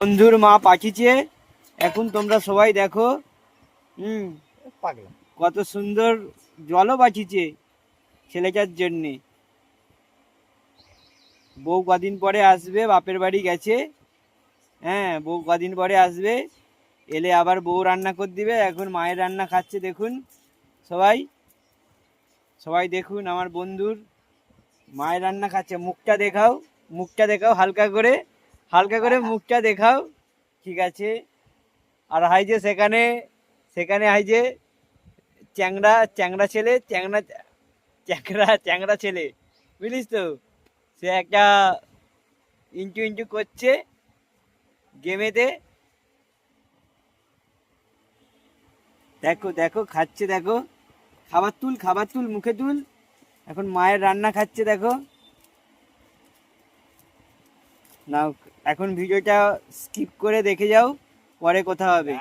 বন্ধুর মা পাঠিয়েছে, এখন তোমরা সবাই দেখো। কত সুন্দর জলও বাঁচিয়েছে ছেলেটার জন্যে। বউ কদিন পরে আসবে, বাপের বাড়ি গেছে। হ্যাঁ, বউ কদিন পরে আসবে, এলে আবার বউ রান্না করে দিবে। এখন মায়ের রান্না খাচ্ছে দেখুন সবাই। সবাই দেখুন আমার বন্ধুর মায়ের রান্না খাচ্ছে। মুখটা দেখাও, মুখটা দেখাও, হালকা করে হালকা করে মুখটা দেখাও। ঠিক আছে। আর হাই যে সেখানে সেখানে হাই যে চ্যাংড়া চ্যাংড়া ছেলে, চ্যাংড়া চ্যাংড়া চ্যাংড়া ছেলে, বুঝলিস তো? সে একটা ইন্টু ইন্টু করছে গেমেতে। দেখো দেখো খাচ্ছে, দেখো। খাবার তুল, খাবার তুল, মুখে তুল। এখন মায়ের রান্না খাচ্ছে দেখো। নাও, এখন ভিডিওটা স্কিপ করে দেখে যাও, পরে কথা হবে।